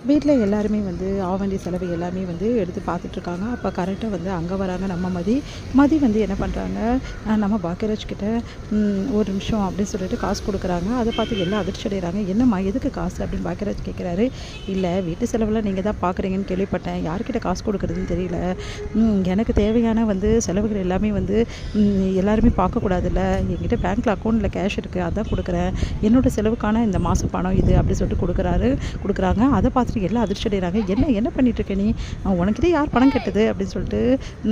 வீட்டில் எல்லாருமே வந்து ஆக வேண்டிய செலவு எல்லாமே வந்து எடுத்து பார்த்துட்ருக்காங்க. அப்போ கரெக்டாக வந்து அங்கே வராங்க நம்ம மதி வந்து என்ன பண்ணுறாங்க, நம்ம பாக்கியராஜ் கிட்ட ஒரு நிமிஷம் அப்படின்னு சொல்லிட்டு காசு கொடுக்குறாங்க. அதை பார்த்து எல்லாம் அதிர்ச்சி அடைகிறாங்க. என்னம்மா எதுக்கு காசு அப்படின்னு பாக்கியராஜ் கேட்குறாரு. இல்லை வீட்டு செலவெல்லாம் நீங்கள் தான் பார்க்குறீங்கன்னு கேள்விப்பட்டேன், யார்கிட்ட காசு கொடுக்குறதுன்னு தெரியல, எனக்கு தேவையான வந்து செலவுகள் எல்லாமே வந்து எல்லாருமே பார்க்கக்கூடாதுல்ல, என்கிட்ட பேங்க்கில் அக்கௌண்ட்டில் கேஷ் இருக்குது அதான் கொடுக்குறேன், என்னோடய செலவுக்கான இந்த மாத பணம் இது அப்படி சொல்லிட்டு கொடுக்குறாங்க. அதை பார்த்துட்டு எல்லாம் அதிர்ச்சி அடைகிறாங்க. என்ன பண்ணிகிட்ருக்க நீ, உனக்கிட்ட யார் பணம் கெட்டது அப்படின்னு சொல்லிட்டு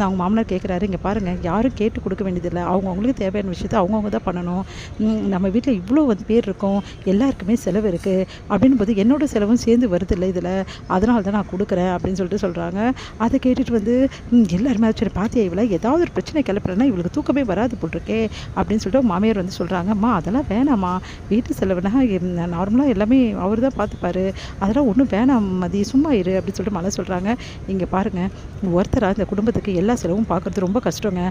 அவங்க மாமனார் கேட்குறாரு. இங்கே பாருங்கள், யாரும் கேட்டு கொடுக்க வேண்டியதில்லை, அவங்கவுங்களுக்கு தேவையான விஷயத்தை அவங்கவுங்க தான் பண்ணணும். நம்ம வீட்டில் இவ்வளோ வந்து பேர் இருக்கோம், எல்லாருக்குமே செலவு இருக்குது அப்படின்னும் போது என்னோடய செலவும் சேர்ந்து வருது இல்லை இதில், அதனால தான் நான் கொடுக்குறேன் அப்படின்னு சொல்லிட்டு சொல்கிறாங்க. அதை கேட்டுட்டு வந்து எல்லாருமே சரி பாத்தியா இவளை ஏதாவது ஒரு பிரச்சனை கிளப்புறேன்னா இவளுக்கு தூக்கமே வராது போட்டிருக்கே அப்படின்னு சொல்லிட்டு மாமியார் வந்து சொல்கிறாங்க. அம்மா அதெல்லாம் வேணாம்மா, வீட்டு செலவுனா நார்மலாக எல்லாமே அவர் தான் பார்த்துப்பாரு, அதெல்லாம் ஒன்றும் வேணாம் மதி, சும்மா இரு அப்படின்னு சொல்லிட்டு மலை சொல்கிறாங்க. இங்கே பாருங்கள், ஒருத்தராக இந்த குடும்பத்துக்கு எல்லா செலவும் பார்க்குறது ரொம்ப கஷ்டங்க.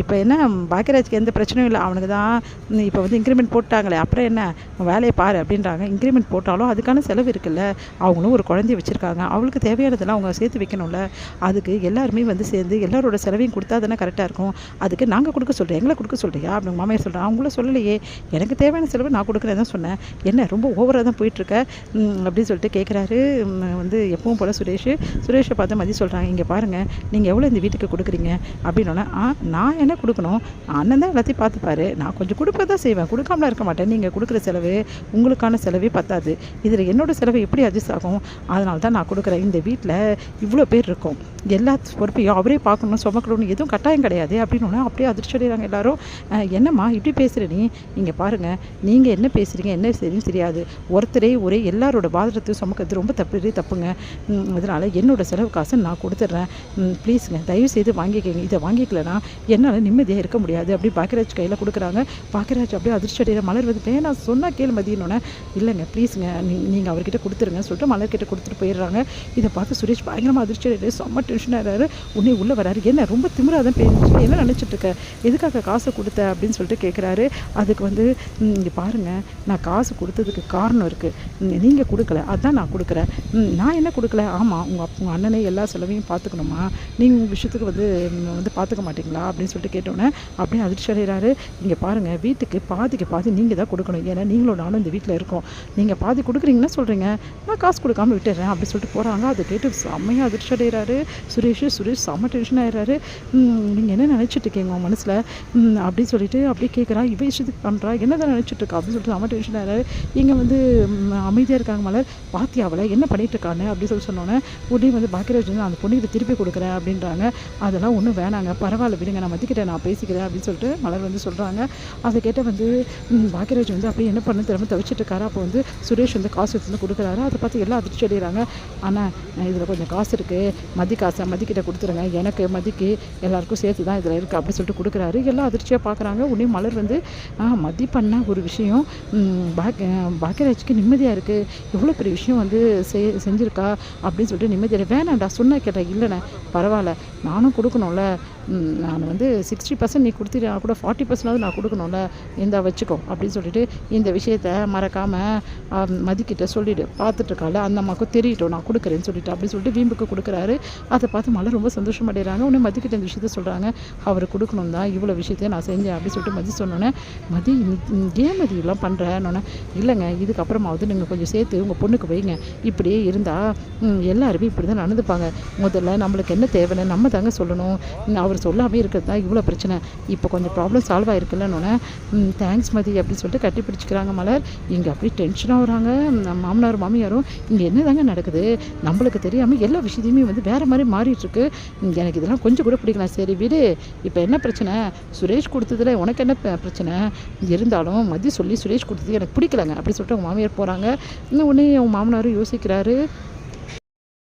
இப்போ என்ன பாக்கியராஜ்க்கு எந்த பிரச்சனையும் இல்லை, அவனுக்கு தான் இப்போ வந்து இன்க்ரிமெண்ட் போட்டாங்களே, அப்புறம் என்ன வேலையை பாரு அப்படின்றாங்க. இன்க்ரிமெண்ட் போட்டாலும் அதுக்கான செலவு இருக்குல்ல, அவங்களும் ஒரு குழந்தைய வச்சுருக்காங்க, அவளுக்கு தேவையானதெல்லாம் அவங்க சேர்த்து வைக்கணும்ல, அதுக்கு எல்லாருமே வந்து சேர்ந்து எல்லாரோட செலவையும் கொடுத்தா தானே கரெக்டாக இருக்கும். அதுக்கு நாங்கள் கொடுக்க சொல்கிறேன், எங்களை கொடுக்க சொல்கிறியா அப்படின்னு மாமியார் சொல்கிறேன். அவங்களும் சொல்லலையே, எனக்கு தேவையான செலவு நான் கொடுக்குறேன் தான் சொன்னேன், என்ன ரொம்ப ஓவராக தான் போயிட்டுருக்க அப்படின்னு சொல்லிட்டு கேட்குறாரு. வந்து எப்பவும் போல் சுரேஷை பார்த்து மதி சொல்கிறாங்க. இங்கே பாருங்கள், நீங்கள் எவ்வளோ இந்த வீட்டுக்கு கொடுக்குறீங்க அப்படின்னோடனே, நான் என்ன கொடுக்கணும், அண்ணன் தான் எல்லாத்தையும் பார்த்துப்பாரு, நான் கொஞ்சம் கொடுப்ப தான் செய்வேன், கொடுக்காமலாம் இருக்க மாட்டேன், நீங்கள் கொடுக்குற செலவு உங்களுக்கான செலவே பத்தாது, இதில் என்னோடய செலவு எப்படி அட்ஜஸ்ட் ஆகும், அதனால தான் நான் கொடுக்குறேன். இந்த வீட்டில் இவ்வளோ பேர் இருக்கும், எல்லா பொறுப்பையும் அவரே பார்க்கணும் சுமக்கணும்னு எதுவும் கட்டாயம் கிடையாது அப்படின்னோடனே அப்படியே அதிர்ச்சி அடைகிறாங்க எல்லாரும். என்னம்மா இப்படி பேசுகிற நீ, இங்கே பாருங்கள், நீங்கள் என்ன பேசுகிறீங்க என்ன சரின்னு தெரியாது, ஒரே எல்லாரோட பாதத்தையும் சுமக்கிறது ரொம்ப தப்புங்க, அதனால் என்னோடய செலவு காசை நான் கொடுத்துட்றேன், ப்ளீஸுங்க தயவு செய்து வாங்கிக்கங்க, இதை வாங்கிக்கலனா என்னால் நிம்மதியாக இருக்க முடியாது அப்படி பாக்கியராஜ் கையில் கொடுக்குறாங்க. பாக்கியராஜ் அப்படியே அதிர்ச்சி அடைகிற. மலர் வந்து வேணாம் சொன்னால் கேள் மதியனோடனே, இல்லைங்க ப்ளீஸுங்க நீங்கள் அவர்கிட்ட கொடுத்துருங்க சொல்லிட்டு மலர்கிட்ட கொடுத்துட்டு போயிடுறாங்க. இதை பார்த்து சுரேஷ் பயங்கரமாக அதிர்ச்சி அடைகிறாரு, செம்ம டென்ஷன் ஆகிறாரு. உடனே உள்ளே வராரு. என்ன ரொம்ப திமிராக தான் பேசிட்டு என்ன நினச்சிட்ருக்க, எதுக்காக காசை கொடுத்த அப்படின்னு சொல்லிட்டு கேட்குறாரு. அதுக்கு வந்து இங்கே பாருங்கள், நான் காசு கொடுத்ததுக்கு காரணம் இருக்குது, நீங்கள் கொடுக்கல அதான் நான் கொடுக்குறேன், நான் என்ன கொடுக்கல, ஆமாம் உங்கள் அண்ணனே எல்லா செலவையும் பார்த்துக்கணுமா, நீங்கள் உங்கள் விஷயத்துக்கு வந்து பார்த்துக்க மாட்டிங்களா அப்படின்னு சொல்லிட்டு கேட்டோன்னே அப்படியே அதிர்ச்சி அடைகிறாரு. இங்கே பாருங்கள், வீட்டுக்கு பாதிக்கு பாதி நீங்கள் தான் கொடுக்கணும், ஏன்னா நீங்களும் நானும் இந்த வீட்டில் இருக்கோம், நீங்கள் பாதி கொடுக்குறீங்கன்னா சொல்கிறீங்க, நான் காசு கொடுக்காமல் விட்டுறேன் அப்படி சொல்லிட்டு போகிறாங்க. அதை கேட்டு செம்மையாக அதிர்ச்சி அடைகிறாரு சுரேஷ் செம்ம டென்ஷன் ஆகிறாரு. நீங்கள் என்ன நினச்சிட்டு இருக்கீங்க உங்கள் மனசில் அப்படின்னு சொல்லிட்டு அப்படியே கேட்குறா. இவ விஷயத்துக்கு பண்ணுறா, என்ன தான் நினச்சிட்டு இருக்கா அப்படின்னு சொல்லிட்டு செம்ம டென்ஷன் ஆகிறாரு. இங்கே வந்து அமைதியாக இருக்காங்க மலர். பாத்தியா அவளை என்ன பண்ணிட்டு இருக்கானே அப்படின்னு சொன்னோன்னே உடனே வந்து பாக்கியராஜ் வந்து அந்த பொண்ணுக்கிட்ட திருப்பி கொடுக்குறேன் அப்படின்றாங்க. அதெல்லாம் ஒன்றும் வேணாங்க, பரவாயில்ல விடுங்க, நான் மதிக்கிட்டேன், நான் பேசிக்கிறேன் அப்படின்னு சொல்லிட்டு மலர் வந்து சொல்கிறாங்க. அதை கேட்ட வந்து பாக்கியராஜ் வந்து அப்படியே என்ன பண்ணு திரும்ப தவிச்சிட்டு இருக்காரு. அப்போ வந்து சுரேஷ் வந்து காசு எடுத்து கொடுக்குறாரு. அதை பார்த்து எல்லாம் அதிர்ச்சி அடைகிறாங்க. ஆனால் இதில் கொஞ்சம் காசு இருக்குது, காசை மதிக்கிட்ட கொடுத்துருங்க, எனக்கு மதிக்கு எல்லாருக்கும் சேர்த்து தான் இதில் இருக்குது அப்படி சொல்லிட்டு கொடுக்குறாரு. எல்லாம் அதிர்ச்சியாக பார்க்குறாங்க. உடனே மலர் வந்து மதி பண்ண ஒரு விஷயம் பாக்கியராஜுக்கு நிம்மதியாக இருக்குது, எவ்வளோ பெரிய விஷயம் வந்து செஞ்சுருக்கா அப்படின்னு சொல்லிட்டு நிம்மதியாக. வேணாண்டா சொன்ன கேட்டேன், இல்லைண்ணே பரவாயில்ல நானும் கொடுக்கணும்ல, நான் வந்து 60% நீ கொடுத்துட்டா கூட 40% நான் கொடுக்கணும்ல, இந்த வச்சுக்கோ அப்படின்னு சொல்லிட்டு இந்த விஷயத்த மறக்காமல் மதிக்கிட்ட சொல்லிவிடு, பார்த்துட்ருக்கால அந்த அம்மாவுக்கும் தெரியட்டும் நான் கொடுக்குறேன்னு சொல்லிட்டு அப்படின்னு சொல்லிட்டு வீம்புக்கு கொடுக்குறாரு. அதை பார்த்து மலர் ரொம்ப சந்தோஷம் அடைகிறாங்க. உடனே மதிக்கிட்ட இந்த விஷயத்த சொல்கிறாங்க. அவர் கொடுக்கணும் தான் இவ்வளோ விஷயத்தையும் நான் செஞ்சேன் அப்படின்னு சொல்லிட்டு மதி சொன்னோன்னே, மதி ஏன் மதி எல்லாம் பண்ணுறேன்னொன்னே, இல்லைங்க இதுக்கப்புறமாவது நீங்கள் கொஞ்சம் சேர்த்து உங்கள் பொண்ணுக்கு வைங்க, இப்படியே இருந்தால் எல்லாருமே இப்படி தான் நடந்துப்பாங்க, முதல்ல நம்மளுக்கு என்ன தேவைன்னு நம்ம தாங்க சொல்லணும், அவர் சொல்லாமல் இருக்கிறது தான் இவ்வளோ பிரச்சனை, இப்போ கொஞ்சம் ப்ராப்ளம் சால்வ் ஆகிருக்குல்லன்னொன்னே தேங்க்ஸ் மதி அப்படின்னு சொல்லிட்டு கட்டி பிடிச்சிக்கிறாங்க மலர். இங்கே அப்படி டென்ஷனாக வராங்க மாமனாரும் மாமியாரும். இங்கே என்ன தாங்க நடக்குது, நம்மளுக்கு தெரியாமல் எல்லா விஷயத்தையுமே வந்து வேறு மாதிரி மாறிட்டுருக்கு, எனக்கு இதெல்லாம் கொஞ்சம் கூட பிடிக்கலாம், சரி விடு, இப்போ என்ன பிரச்சனை, சுரேஷ் கொடுத்ததுல உனக்கு என்ன பிரச்சனை, இருந்தாலும் மதி சொல்லி சுரேஷ் கொடுத்தது எனக்கு பிடிக்கலங்க அப்படி சொல்லிட்டு அவங்க மாமியார் போகிறாங்க. இன்னும் உடனே அவங்க மாமனாரும் யோசிக்கிறாரு.